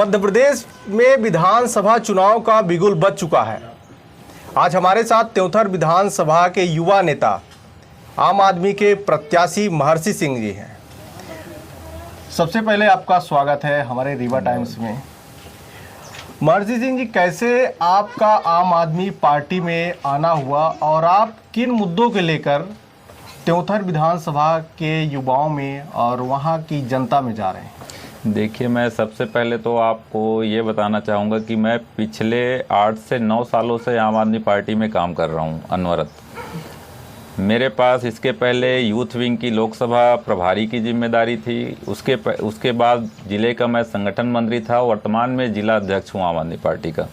मध्य प्रदेश में विधानसभा चुनाव का बिगुल बज चुका है। आज हमारे साथ त्योंथर विधानसभा के युवा नेता आम आदमी के प्रत्याशी महर्षि सिंह जी हैं। सबसे पहले आपका स्वागत है हमारे रीवा टाइम्स में। महर्षि सिंह जी, कैसे आपका आम आदमी पार्टी में आना हुआ और आप किन मुद्दों के लेकर त्योंथर विधानसभा के युवाओं में और वहाँ की जनता में जा रहे हैं? देखिए, मैं सबसे पहले तो आपको ये बताना चाहूँगा कि मैं पिछले 8 से 9 सालों से आम आदमी पार्टी में काम कर रहा हूँ अनवरत। मेरे पास इसके पहले यूथ विंग की लोकसभा प्रभारी की जिम्मेदारी थी। उसके बाद ज़िले का मैं संगठन मंत्री था। वर्तमान में जिला अध्यक्ष हूँ आम आदमी पार्टी का।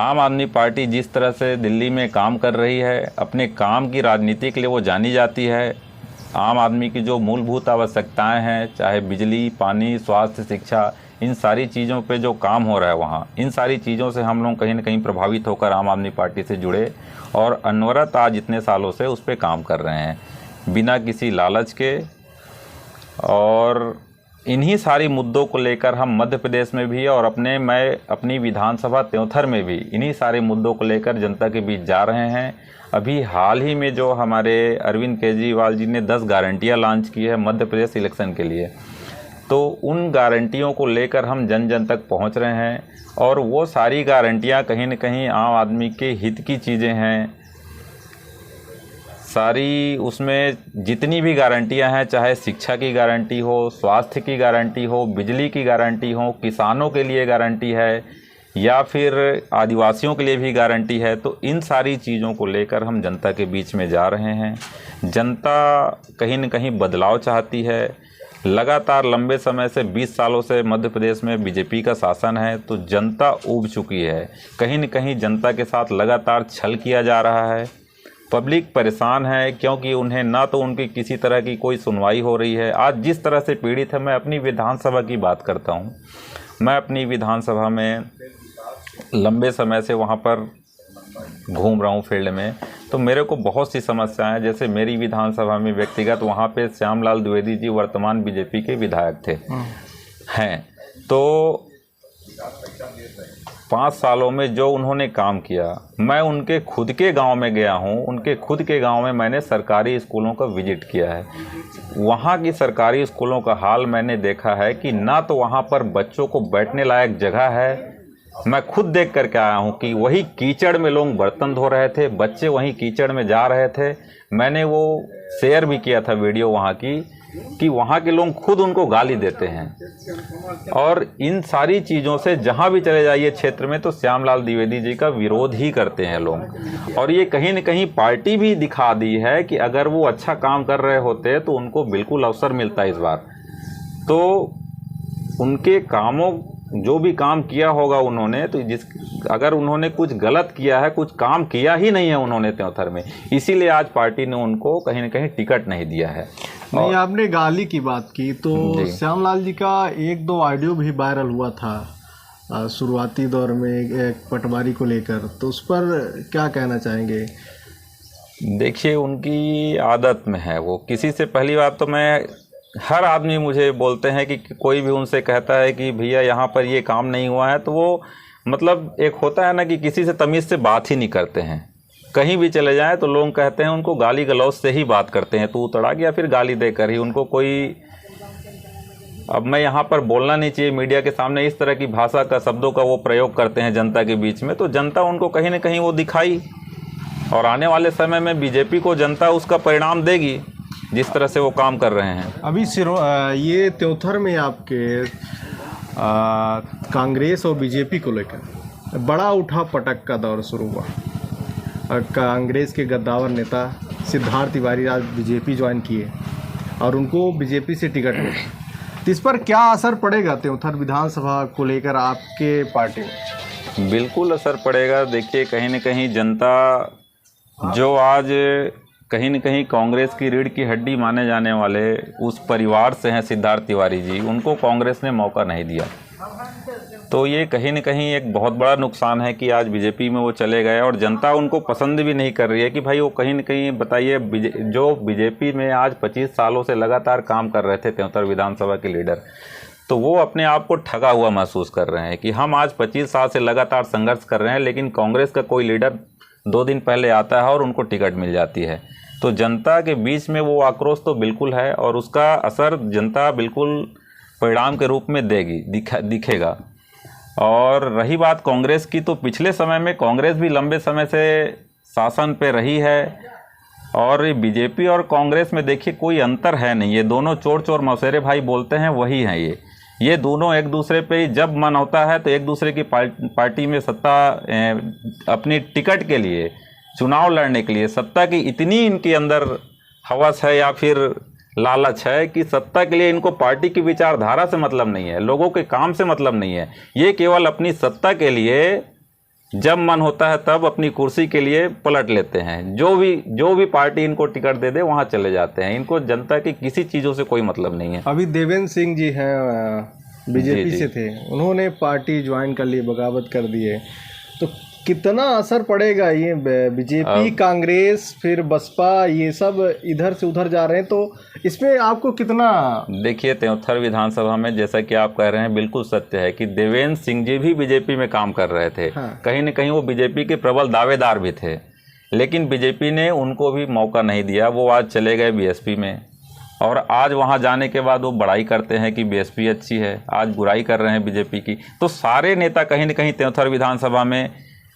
आम आदमी पार्टी जिस तरह से दिल्ली में काम कर रही है, अपने काम की राजनीति के लिए वो जानी जाती है। आम आदमी की जो मूलभूत आवश्यकताएं हैं, चाहे बिजली, पानी, स्वास्थ्य, शिक्षा, इन सारी चीज़ों पे जो काम हो रहा है वहाँ, इन सारी चीज़ों से हम लोग कहीं ना कहीं प्रभावित होकर आम आदमी पार्टी से जुड़े और अनवरत आज इतने सालों से उस पर काम कर रहे हैं बिना किसी लालच के। और इन्हीं सारी मुद्दों को लेकर हम मध्य प्रदेश में भी और मैं अपनी विधानसभा त्योंथर में भी इन्हीं सारे मुद्दों को लेकर जनता के बीच जा रहे हैं। अभी हाल ही में जो हमारे अरविंद केजरीवाल जी ने 10 गारंटियां लॉन्च की है मध्य प्रदेश इलेक्शन के लिए, तो उन गारंटियों को लेकर हम जन जन तक पहुंच रहे हैं। और वो सारी गारंटियां कहीं न कहीं आम आदमी के हित की चीज़ें हैं। सारी उसमें जितनी भी गारंटियां हैं, चाहे शिक्षा की गारंटी हो, स्वास्थ्य की गारंटी हो, बिजली की गारंटी हो, किसानों के लिए गारंटी है या फिर आदिवासियों के लिए भी गारंटी है, तो इन सारी चीज़ों को लेकर हम जनता के बीच में जा रहे हैं। जनता कहीं न कहीं बदलाव चाहती है। लगातार लंबे समय से 20 सालों से मध्य प्रदेश में बीजेपी का शासन है, तो जनता ऊब चुकी है। कहीं न कहीं जनता के साथ लगातार छल किया जा रहा है। पब्लिक परेशान है क्योंकि उन्हें ना तो उनकी किसी तरह की कोई सुनवाई हो रही है। आज जिस तरह से पीड़ित है, मैं अपनी विधानसभा की बात करता हूँ। मैं अपनी विधानसभा में लंबे समय से वहाँ पर घूम रहा हूँ फील्ड में, तो मेरे को बहुत सी समस्याएं, जैसे मेरी विधानसभा में व्यक्तिगत वहाँ पे श्यामलाल द्विवेदी जी वर्तमान बीजेपी के विधायक थे हैं, तो 5 सालों में जो उन्होंने काम किया, मैं उनके खुद के गांव में गया हूं। उनके खुद के गांव में मैंने सरकारी स्कूलों का विजिट किया है। वहां की सरकारी स्कूलों का हाल मैंने देखा है कि ना तो वहां पर बच्चों को बैठने लायक जगह है। मैं खुद देख करके आया हूं कि वही कीचड़ में लोग बर्तन धो रहे थे, बच्चे वहीं कीचड़ में जा रहे थे। मैंने वो शेयर भी किया था वीडियो वहाँ की, कि वहाँ के लोग खुद उनको गाली देते हैं। और इन सारी चीज़ों से जहाँ भी चले जाइए क्षेत्र में, तो श्यामलाल द्विवेदी जी का विरोध ही करते हैं लोग। और ये कहीं न कहीं पार्टी भी दिखा दी है कि अगर वो अच्छा काम कर रहे होते तो उनको बिल्कुल अवसर मिलता इस बार। तो उनके कामों, जो भी काम किया होगा उन्होंने, तो अगर उन्होंने कुछ गलत किया है, कुछ काम किया ही नहीं है उन्होंने त्योंथर में, इसीलिए आज पार्टी ने उनको कहीं न कहीं टिकट नहीं दिया है। नहीं, आपने गाली की बात की, तो श्यामलाल जी का 1-2 ऑडियो भी वायरल हुआ था शुरुआती दौर में एक पटवारी को लेकर, तो उस पर क्या कहना चाहेंगे? देखिए, उनकी आदत में है वो। किसी से, पहली बात तो मैं, हर आदमी मुझे बोलते हैं कि कोई भी उनसे कहता है कि भैया यहाँ पर ये काम नहीं हुआ है, तो वो मतलब एक होता है ना कि किसी से तमीज़ से बात ही नहीं करते हैं। कहीं भी चले जाएं तो लोग कहते हैं उनको गाली गलौज से ही बात करते हैं, तू तड़ाक या फिर गाली देकर ही। उनको कोई, अब मैं यहाँ पर बोलना नहीं चाहिए मीडिया के सामने, इस तरह की भाषा का, शब्दों का वो प्रयोग करते हैं जनता के बीच में, तो जनता उनको कहीं ना कहीं वो दिखाई। और आने वाले समय में बीजेपी को जनता उसका परिणाम देगी जिस तरह से वो काम कर रहे हैं। अभी ये त्योंथर में आपके कांग्रेस और बीजेपी को लेकर बड़ा उठा पटक का दौर शुरू हुआ। कांग्रेस के गद्दावर नेता सिद्धार्थ तिवारी आज बीजेपी ज्वाइन किए और उनको बीजेपी से टिकट मिली। तो इस पर क्या असर पड़ेगा त्योंथर विधानसभा को लेकर आपके पार्टी में? बिल्कुल असर पड़ेगा। देखिए, कहीं न कहीं जनता जो आज कहीं न कहीं कांग्रेस की रीढ़ की हड्डी माने जाने वाले उस परिवार से हैं सिद्धार्थ तिवारी जी, उनको कांग्रेस ने मौका नहीं दिया। तो ये कहीं न कहीं एक बहुत बड़ा नुकसान है कि आज बीजेपी में वो चले गए और जनता उनको पसंद भी नहीं कर रही है कि भाई वो कहीं न कहीं, बताइए, जो बीजेपी में आज 25 सालों से लगातार काम कर रहे थे त्योंतर विधानसभा के लीडर, तो वो अपने आप को ठगा हुआ महसूस कर रहे हैं कि हम आज 25 साल से लगातार संघर्ष कर रहे हैं, लेकिन कांग्रेस का कोई लीडर 2 दिन पहले आता है और उनको टिकट मिल जाती है। तो जनता के बीच में वो आक्रोश तो बिल्कुल है और उसका असर जनता बिल्कुल परिणाम के रूप में दिखेगा। और रही बात कांग्रेस की, तो पिछले समय में कांग्रेस भी लंबे समय से शासन पे रही है और बीजेपी और कांग्रेस में देखिए कोई अंतर है नहीं। ये दोनों चोर चोर मौसेरे भाई बोलते हैं, वही हैं ये दोनों एक दूसरे पे जब मन होता है तो एक दूसरे की पार्टी में सत्ता अपनी टिकट के लिए, चुनाव लड़ने के लिए, सत्ता की इतनी इनके अंदर हवस है या फिर लालच है कि सत्ता के लिए इनको पार्टी की विचारधारा से मतलब नहीं है, लोगों के काम से मतलब नहीं है। ये केवल अपनी सत्ता के लिए जब मन होता है तब अपनी कुर्सी के लिए पलट लेते हैं। जो भी पार्टी इनको टिकट दे दे वहाँ चले जाते हैं। इनको जनता की किसी चीज़ों से कोई मतलब नहीं है। अभी देवेंद्र सिंह जी हैं, बीजेपी से थे, उन्होंने पार्टी ज्वाइन कर ली, बगावत कर दी है, तो कितना असर पड़ेगा? ये बीजेपी, कांग्रेस, फिर बसपा, ये सब इधर से उधर जा रहे हैं, तो इसमें आपको कितना? देखिए, त्योंथर विधानसभा में जैसा कि आप कह रहे हैं बिल्कुल सत्य है कि देवेंद्र सिंह जी भी बीजेपी में काम कर रहे थे। हाँ। कहीं न कहीं वो बीजेपी के प्रबल दावेदार भी थे, लेकिन बीजेपी ने उनको भी मौका नहीं दिया। वो आज चले गए बीएसपी में और आज वहाँ जाने के बाद वो बड़ाई करते हैं कि बीएसपी अच्छी है, आज बुराई कर रहे हैं बीजेपी की। तो सारे नेता कहीं न कहीं त्योंथर विधानसभा में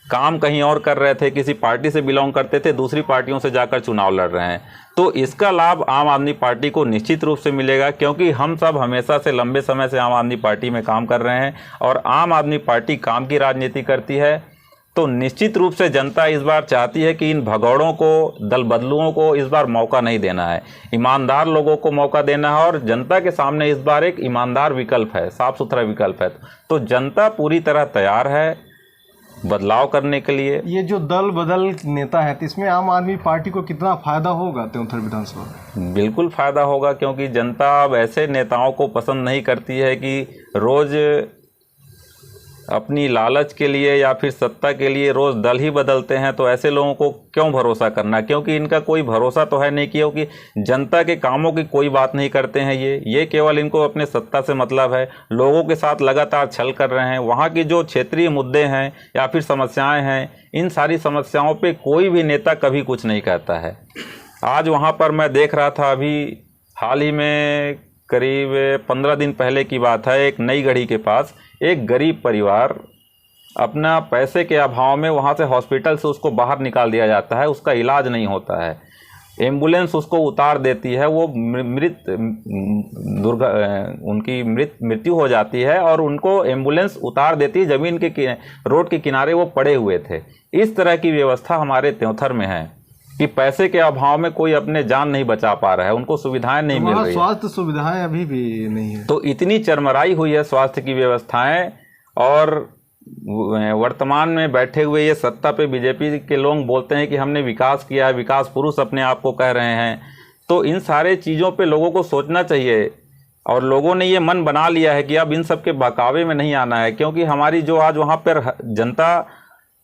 काम कहीं और कर रहे थे, किसी पार्टी से बिलोंग करते थे, दूसरी पार्टियों से जाकर चुनाव लड़ रहे हैं। तो इसका लाभ आम आदमी पार्टी को निश्चित रूप से मिलेगा, क्योंकि हम सब हमेशा से लंबे समय से आम आदमी पार्टी में काम कर रहे हैं और आम आदमी पार्टी काम की राजनीति करती है। तो निश्चित रूप से जनता इस बार चाहती है कि इन भगौड़ों को, दल बदलुओं को इस बार मौका नहीं देना है, ईमानदार लोगों को मौका देना है और जनता के सामने इस बार एक ईमानदार विकल्प है, साफ सुथरा विकल्प है। तो जनता पूरी तरह तैयार है बदलाव करने के लिए। ये जो दल बदल नेता है, तो इसमें आम आदमी पार्टी को कितना फायदा होगा त्योंथर विधानसभा में? बिल्कुल फायदा होगा, क्योंकि जनता अब ऐसे नेताओं को पसंद नहीं करती है कि रोज अपनी लालच के लिए या फिर सत्ता के लिए रोज दल ही बदलते हैं। तो ऐसे लोगों को क्यों भरोसा करना, क्योंकि इनका कोई भरोसा तो है नहीं, क्योंकि जनता के कामों की कोई बात नहीं करते हैं। ये केवल इनको अपने सत्ता से मतलब है, लोगों के साथ लगातार छल कर रहे हैं। वहाँ की जो क्षेत्रीय मुद्दे हैं या फिर समस्याएं हैं, इन सारी समस्याओं पे कोई भी नेता कभी कुछ नहीं कहता है। आज वहाँ पर मैं देख रहा था, अभी हाल ही में करीब 15 दिन पहले की बात है, एक नई गढ़ी के पास एक गरीब परिवार अपना पैसे के अभाव में वहाँ से हॉस्पिटल से उसको बाहर निकाल दिया जाता है, उसका इलाज नहीं होता है, एम्बुलेंस उसको उतार देती है, वो उनकी मृत्यु हो जाती है और उनको एम्बुलेंस उतार देती है, ज़मीन के रोड के किनारे वो पड़े हुए थे। इस तरह की व्यवस्था हमारे त्योंथर में है कि पैसे के अभाव में कोई अपने जान नहीं बचा पा रहा है, उनको सुविधाएं नहीं मिल रही, स्वास्थ्य सुविधाएं अभी भी नहीं है। तो इतनी चरमराई हुई है स्वास्थ्य की व्यवस्थाएं। और वर्तमान में बैठे हुए ये सत्ता पे बीजेपी के लोग बोलते हैं कि हमने विकास किया है, विकास पुरुष अपने आप को कह रहे हैं। तो इन सारे चीज़ों पे लोगों को सोचना चाहिए और लोगों ने ये मन बना लिया है कि अब इन सब के बहकावे में नहीं आना है, क्योंकि हमारी जो आज वहाँ पर जनता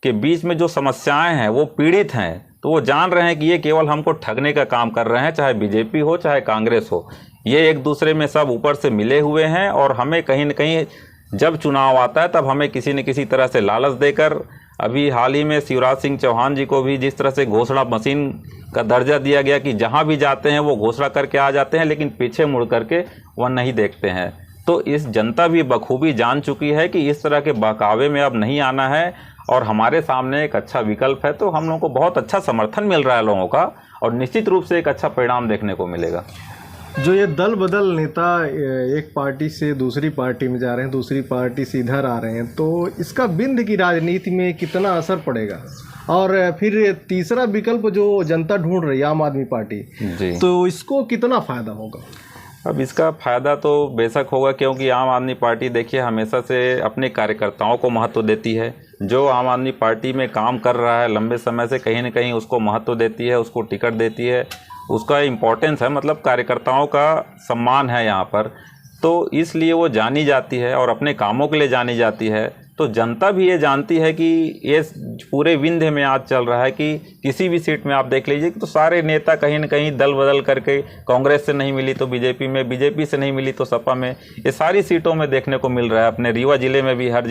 के बीच में जो समस्याएं हैं वो पीड़ित हैं। तो वो जान रहे हैं कि ये केवल हमको ठगने का काम कर रहे हैं, चाहे बीजेपी हो चाहे कांग्रेस हो, ये एक दूसरे में सब ऊपर से मिले हुए हैं और हमें कहीं न कहीं जब चुनाव आता है तब हमें किसी न किसी तरह से लालच देकर, अभी हाल ही में शिवराज सिंह चौहान जी को भी जिस तरह से घोषणा मशीन का दर्जा दिया गया कि जहाँ भी जाते हैं वो घोषणा करके आ जाते हैं, लेकिन पीछे मुड़ करके वह नहीं देखते हैं। तो इस जनता भी बखूबी जान चुकी है कि इस तरह के बहकावे में अब नहीं आना है और हमारे सामने एक अच्छा विकल्प है। तो हम लोगों को बहुत अच्छा समर्थन मिल रहा है लोगों का और निश्चित रूप से एक अच्छा परिणाम देखने को मिलेगा। जो ये दल बदल नेता एक पार्टी से दूसरी पार्टी में जा रहे हैं, दूसरी पार्टी से इधर आ रहे हैं, तो इसका बिंद की राजनीति में कितना असर पड़ेगा? और फिर तीसरा विकल्प जो जनता ढूंढ रही है आम आदमी पार्टी जी, तो इसको कितना फायदा होगा? अब इसका फ़ायदा तो बेशक होगा, क्योंकि आम आदमी पार्टी देखिए हमेशा से अपने कार्यकर्ताओं को महत्व देती है। जो आम आदमी पार्टी में काम कर रहा है लंबे समय से, कहीं न कहीं उसको महत्व देती है, उसको टिकट देती है, उसका इम्पोर्टेंस है, मतलब कार्यकर्ताओं का सम्मान है यहाँ पर। तो इसलिए वो जानी जाती है और अपने कामों के लिए जानी जाती है। तो जनता भी ये जानती है कि ये पूरे विंध्य में आज चल रहा है कि किसी भी सीट में आप देख लीजिए तो सारे नेता कहीं न कहीं दल बदल करके, कांग्रेस से नहीं मिली तो बीजेपी में, बीजेपी से नहीं मिली तो सपा में, ये सारी सीटों में देखने को मिल रहा है। अपने रीवा जिले में भी हर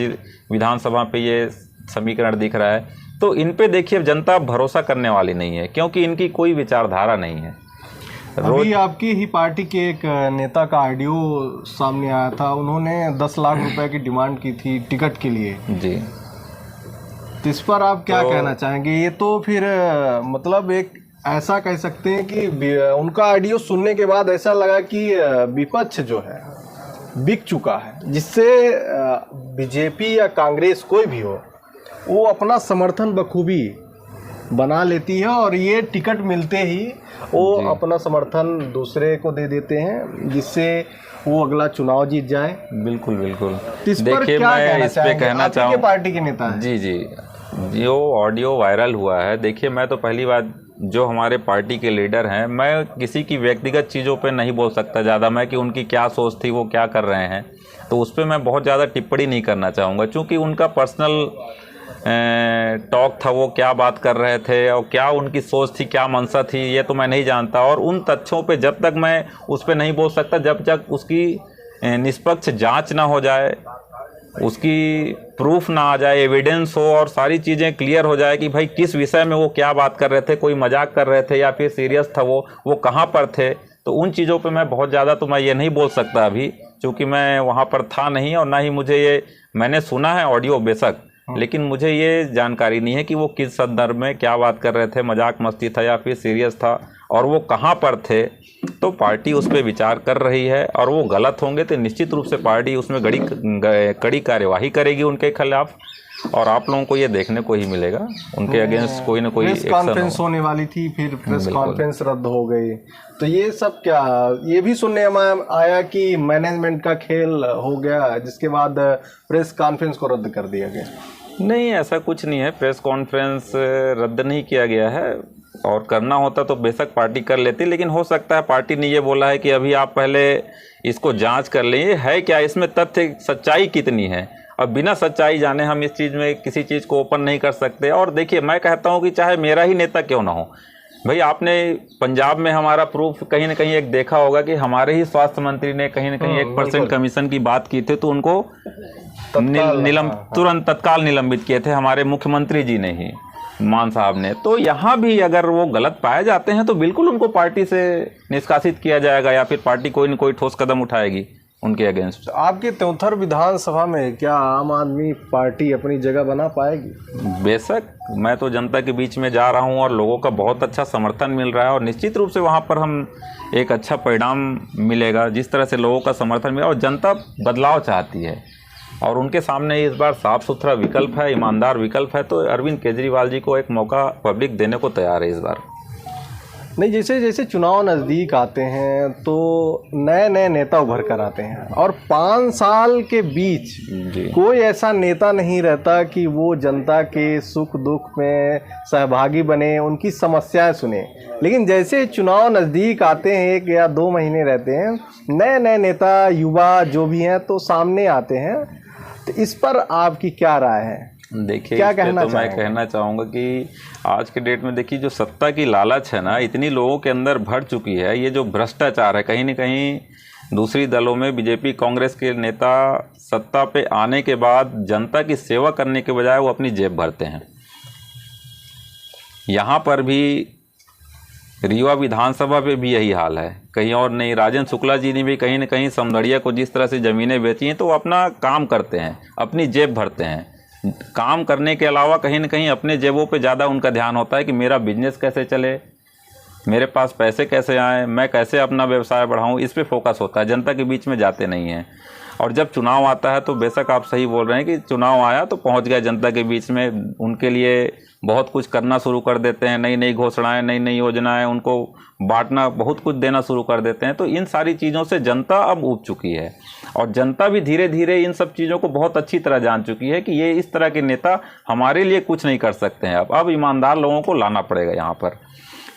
विधानसभा पे ये समीकरण दिख रहा है। तो इन पे देखिए जनता भरोसा करने वाली नहीं है, क्योंकि इनकी कोई विचारधारा नहीं है। अभी आपकी ही पार्टी के एक नेता का ऑडियो सामने आया था, उन्होंने 10 लाख रुपए की डिमांड की थी टिकट के लिए जी। तो इस पर आप क्या कहना चाहेंगे? ये तो फिर मतलब एक ऐसा कह सकते हैं कि उनका ऑडियो सुनने के बाद ऐसा लगा कि विपक्ष जो है बिक चुका है, जिससे बीजेपी या कांग्रेस कोई भी हो वो अपना समर्थन बखूबी बना लेती है और ये टिकट मिलते ही वो अपना समर्थन दूसरे को दे देते हैं, जिससे वो अगला चुनाव जीत जाए। बिल्कुल बिल्कुल। देखिए मैं इस पे कहना चाहूँगा, पार्टी के नेता हैं। जी जी, जो ऑडियो वायरल हुआ है, देखिए मैं तो पहली बात, जो हमारे पार्टी के लीडर हैं, मैं किसी की व्यक्तिगत चीज़ों पे नहीं बोल सकता ज़्यादा, मैं कि उनकी क्या सोच थी, वो क्या कर रहे हैं, तो उस पर मैं बहुत ज़्यादा टिप्पणी नहीं करना चाहूँगा, क्योंकि उनका पर्सनल टॉक था, वो क्या बात कर रहे थे और क्या उनकी सोच थी, क्या मंशा थी, ये तो मैं नहीं जानता। और उन तथ्यों पे जब तक मैं उस पर नहीं बोल सकता, जब तक उसकी निष्पक्ष जांच ना हो जाए, उसकी प्रूफ ना आ जाए, एविडेंस हो और सारी चीज़ें क्लियर हो जाए कि भाई किस विषय में वो क्या बात कर रहे थे, कोई मजाक कर रहे थे या फिर सीरियस था, वो कहाँ पर थे, तो उन चीज़ों पे मैं बहुत ज़्यादा तो मैं ये नहीं बोल सकता अभी, क्योंकि मैं वहाँ पर था नहीं और ना ही मुझे ये, मैंने सुना है ऑडियो बेशक, लेकिन मुझे ये जानकारी नहीं है कि वो किस संदर्भ में क्या बात कर रहे थे, मजाक मस्ती था या फिर सीरियस था, और वो कहाँ पर थे। तो पार्टी उस पर विचार कर रही है और वो गलत होंगे तो निश्चित रूप से पार्टी उसमें कड़ी कार्यवाही करेगी उनके खिलाफ, और आप लोगों को ये देखने को ही मिलेगा उनके अगेंस्ट कोई ना कोई प्रेस कॉन्फ्रेंस होने वाली थी, फिर प्रेस कॉन्फ्रेंस रद्द हो गई। तो ये सब क्या, ये भी सुनने में आया कि मैनेजमेंट का खेल हो गया, जिसके बाद प्रेस कॉन्फ्रेंस को रद्द कर दिया गया। नहीं, ऐसा कुछ नहीं है, प्रेस कॉन्फ्रेंस रद्द नहीं किया गया है, और करना होता तो बेशक पार्टी कर लेती, लेकिन हो सकता है पार्टी ने ये बोला है कि अभी आप पहले इसको जांच कर लें, है क्या इसमें तथ्य, सच्चाई कितनी है। अब बिना सच्चाई जाने हम इस चीज़ में किसी चीज़ को ओपन नहीं कर सकते। और देखिए मैं कहता हूँ कि चाहे मेरा ही नेता क्यों ना हो, भाई आपने पंजाब में हमारा प्रूफ कहीं ना कहीं एक देखा होगा कि हमारे ही स्वास्थ्य मंत्री ने कहीं ना कहीं 1% कमीशन की बात की थी, तो उनको तुरंत तत्काल निलंबित किए थे हमारे मुख्यमंत्री जी ने ही, मान साहब ने। तो यहाँ भी अगर वो गलत पाए जाते हैं तो बिल्कुल उनको पार्टी से निष्कासित किया जाएगा, या फिर पार्टी कोई न कोई ठोस कदम उठाएगी उनके अगेंस्ट। आपके त्योंथर विधानसभा में क्या आम आदमी पार्टी अपनी जगह बना पाएगी? बेशक, मैं तो जनता के बीच में जा रहा हूं और लोगों का बहुत अच्छा समर्थन मिल रहा है, और निश्चित रूप से वहां पर हम एक अच्छा परिणाम मिलेगा, जिस तरह से लोगों का समर्थन मिला। और जनता बदलाव चाहती है और उनके सामने इस बार साफ सुथरा विकल्प है, ईमानदार विकल्प है, तो अरविंद केजरीवाल जी को एक मौका पब्लिक देने को तैयार है इस बार। नहीं, जैसे जैसे चुनाव नज़दीक आते हैं तो नए नए नेता उभर कर आते हैं, और 5 साल के बीच कोई ऐसा नेता नहीं रहता कि वो जनता के सुख दुख में सहभागी बने, उनकी समस्याएं सुने। लेकिन जैसे चुनाव नज़दीक आते हैं, 1 या 2 महीने रहते हैं, नए नए नेता, युवा जो भी हैं, तो सामने आते हैं। तो इस पर आपकी क्या राय है? देखिए, क्या कहना तो मैं कहना चाहूँगा कि आज के डेट में देखिए, जो सत्ता की लालच है ना, इतनी लोगों के अंदर भर चुकी है। ये जो भ्रष्टाचार है, कहीं न कहीं दूसरी दलों में बीजेपी कांग्रेस के नेता सत्ता पे आने के बाद जनता की सेवा करने के बजाय वो अपनी जेब भरते हैं। यहाँ पर भी रीवा विधानसभा पे भी यही हाल है, कहीं और नहीं। राजेंद्र शुक्ला जी ने भी कहीं न कहीं समदड़िया को जिस तरह से ज़मीनें बेची हैं, तो वो अपना काम करते हैं, अपनी जेब भरते हैं। काम करने के अलावा कहीं न कहीं अपने जेबों पे ज़्यादा उनका ध्यान होता है कि मेरा बिजनेस कैसे चले, मेरे पास पैसे कैसे आएँ, मैं कैसे अपना व्यवसाय बढ़ाऊँ, इस पे फोकस होता है, जनता के बीच में जाते नहीं हैं। और जब चुनाव आता है तो बेशक आप सही बोल रहे हैं कि चुनाव आया तो पहुंच गए जनता के बीच में, उनके लिए बहुत कुछ करना शुरू कर देते हैं, नई नई घोषणाएं, नई नई योजनाएं, उनको बांटना, बहुत कुछ देना शुरू कर देते हैं। तो इन सारी चीज़ों से जनता अब ऊब चुकी है, और जनता भी धीरे धीरे इन सब चीज़ों को बहुत अच्छी तरह जान चुकी है कि ये इस तरह के नेता हमारे लिए कुछ नहीं कर सकते हैं। अब ईमानदार लोगों को लाना पड़ेगा यहाँ पर,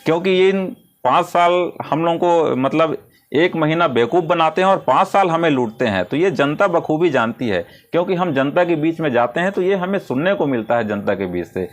क्योंकि ये इन 5 साल हम लोगों को, मतलब 1 महीना बेवकूफ़ बनाते हैं और 5 साल हमें लूटते हैं। तो ये जनता बखूबी जानती है, क्योंकि हम जनता के बीच में जाते हैं तो ये हमें सुनने को मिलता है, जनता के बीच से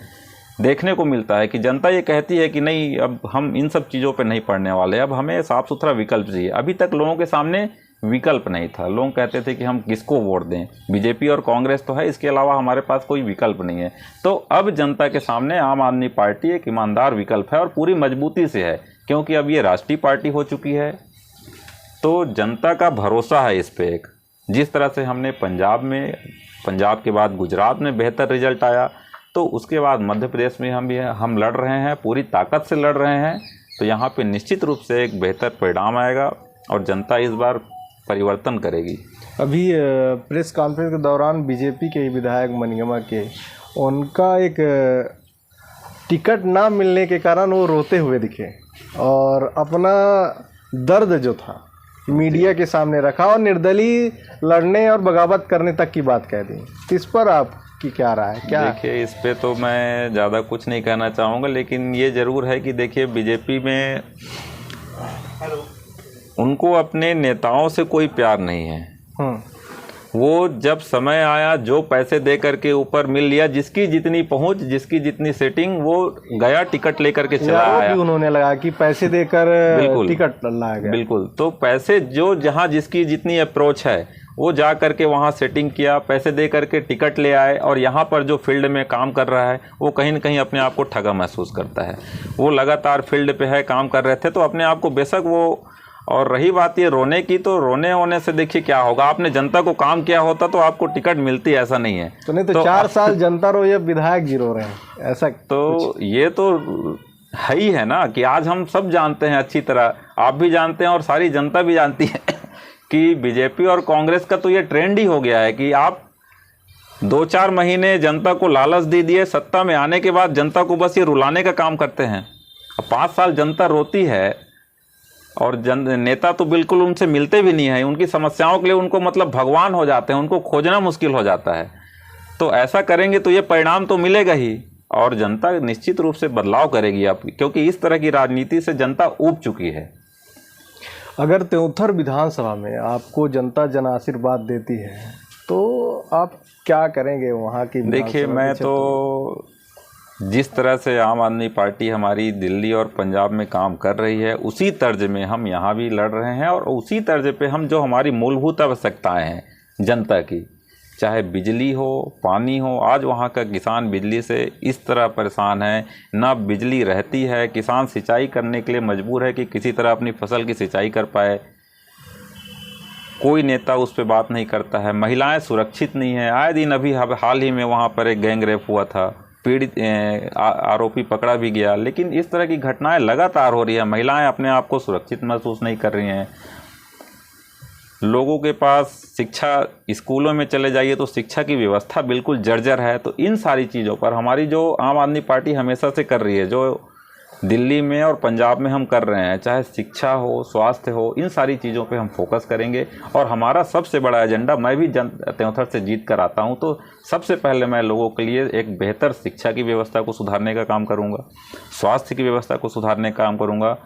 देखने को मिलता है कि जनता ये कहती है कि नहीं, अब हम इन सब चीज़ों पे नहीं पड़ने वाले, अब हमें साफ़ सुथरा विकल्प चाहिए। अभी तक लोगों के सामने विकल्प नहीं था, लोग कहते थे कि हम किसको वोट दें, बीजेपी और कांग्रेस तो है, इसके अलावा हमारे पास कोई विकल्प नहीं है। तो अब जनता के सामने आम आदमी पार्टी एक ईमानदार विकल्प है और पूरी मजबूती से है, क्योंकि अब ये राष्ट्रीय पार्टी हो चुकी है। तो जनता का भरोसा है इस पे एक, जिस तरह से हमने पंजाब के बाद गुजरात में बेहतर रिजल्ट आया, तो उसके बाद मध्य प्रदेश में हम लड़ रहे हैं, पूरी ताकत से लड़ रहे हैं। तो यहाँ पे निश्चित रूप से एक बेहतर परिणाम आएगा और जनता इस बार परिवर्तन करेगी। अभी प्रेस कॉन्फ्रेंस के दौरान बीजेपी के विधायक मनिगमा के उनका एक टिकट ना मिलने के कारण वो रोते हुए दिखे और अपना दर्द जो था मीडिया के सामने रखा और निर्दलीय लड़ने और बगावत करने तक की बात कह दी। इस पर आपकी क्या राय है? क्या देखिए, इस पे तो मैं ज़्यादा कुछ नहीं कहना चाहूँगा, लेकिन ये ज़रूर है कि देखिए बीजेपी में उनको अपने नेताओं से कोई प्यार नहीं है। वो जब समय आया जो पैसे दे करके ऊपर मिल लिया, जिसकी जितनी पहुंच, जिसकी जितनी सेटिंग, वो गया टिकट लेकर के चला आया। उन्होंने लगा कि पैसे देकर टिकट लाया गया। बिल्कुल, तो पैसे जो जहां जिसकी जितनी अप्रोच है वो जा करके वहां सेटिंग किया, पैसे दे करके टिकट ले आए, और यहाँ पर जो फील्ड में काम कर रहा है वो कहीं न कहीं अपने आप को ठगा महसूस करता है। वो लगातार फील्ड पे है, काम कर रहे थे, तो अपने आप को बेशक वो। और रही बात ये रोने की, तो रोने होने से देखिए क्या होगा, आपने जनता को काम किया होता तो आपको टिकट मिलती, ऐसा नहीं है। तो नहीं तो 4 साल जनता रो, ये विधायक जी रो रहे हैं, ऐसा तो ये तो है ही है ना कि आज हम सब जानते हैं अच्छी तरह, आप भी जानते हैं और सारी जनता भी जानती है कि बीजेपी और कांग्रेस का तो ये ट्रेंड ही हो गया है कि आप 2-4 महीने जनता को लालच दे दिए, सत्ता में आने के बाद जनता को बस ये रुलाने का काम करते हैं। अब 5 साल जनता रोती है और नेता तो बिल्कुल उनसे मिलते भी नहीं है, उनकी समस्याओं के लिए उनको मतलब भगवान हो जाते हैं, उनको खोजना मुश्किल हो जाता है। तो ऐसा करेंगे तो ये परिणाम तो मिलेगा ही, और जनता निश्चित रूप से बदलाव करेगी आप, क्योंकि इस तरह की राजनीति से जनता ऊब चुकी है। अगर त्योंथर विधानसभा में आपको जनता जन आशीर्वाद देती है तो आप क्या करेंगे वहाँ की? देखिए, मैं तो जिस तरह से आम आदमी पार्टी हमारी दिल्ली और पंजाब में काम कर रही है, उसी तर्ज में हम यहाँ भी लड़ रहे हैं, और उसी तर्ज पे हम जो हमारी मूलभूत आवश्यकताएं हैं जनता की, चाहे बिजली हो, पानी हो। आज वहाँ का किसान बिजली से इस तरह परेशान है, ना बिजली रहती है, किसान सिंचाई करने के लिए मजबूर है कि किसी तरह अपनी फसल की सिंचाई कर पाए, कोई नेता उस पर बात नहीं करता है। महिलाएं सुरक्षित नहीं है, आए दिन अभी हाल ही में वहाँ पर एक गैंग रेप हुआ था, पीड़ित आरोपी पकड़ा भी गया, लेकिन इस तरह की घटनाएं लगातार हो रही है। महिलाएं अपने आप को सुरक्षित महसूस नहीं कर रही हैं। लोगों के पास शिक्षा, स्कूलों में चले जाइए तो शिक्षा की व्यवस्था बिल्कुल जर्जर है। तो इन सारी चीज़ों पर हमारी जो आम आदमी पार्टी हमेशा से कर रही है, जो दिल्ली में और पंजाब में हम कर रहे हैं, चाहे शिक्षा हो, स्वास्थ्य हो, इन सारी चीज़ों पे हम फोकस करेंगे। और हमारा सबसे बड़ा एजेंडा, मैं भी त्योंथर से जीत कर आता हूं, तो सबसे पहले मैं लोगों के लिए एक बेहतर शिक्षा की व्यवस्था को सुधारने का काम करूंगा, स्वास्थ्य की व्यवस्था को सुधारने का काम करूंगा,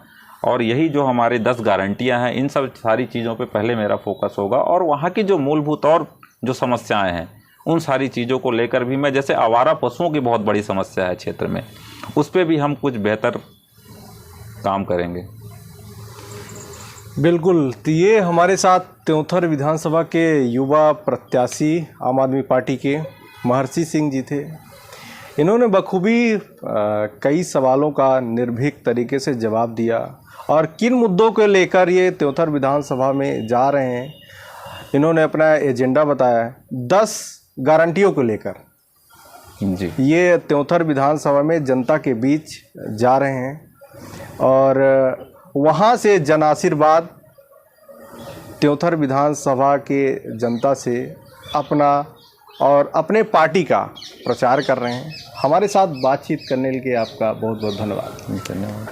और यही जो हमारी 10 गारंटियां हैं, इन सब सारी चीज़ों पे पहले मेरा फोकस होगा। और वहाँ की जो मूलभूत और जो समस्याएं हैं, उन सारी चीज़ों को लेकर भी मैं, जैसे आवारा पशुओं की बहुत बड़ी समस्या है क्षेत्र में, उस पर भी हम कुछ बेहतर काम करेंगे। बिल्कुल। तो ये हमारे साथ त्योंथर विधानसभा के युवा प्रत्याशी आम आदमी पार्टी के महर्षि सिंह जी थे। इन्होंने बखूबी कई सवालों का निर्भीक तरीके से जवाब दिया, और किन मुद्दों को लेकर ये त्योंथर विधानसभा में जा रहे हैं, इन्होंने अपना एजेंडा बताया। 10 गारंटियों को लेकर जी ये त्योंथर विधानसभा में जनता के बीच जा रहे हैं, और वहाँ से जन आशीर्वाद त्योंथर विधानसभा के जनता से अपना और अपने पार्टी का प्रचार कर रहे हैं। हमारे साथ बातचीत करने के लिए आपका बहुत बहुत धन्यवाद। धन्यवाद।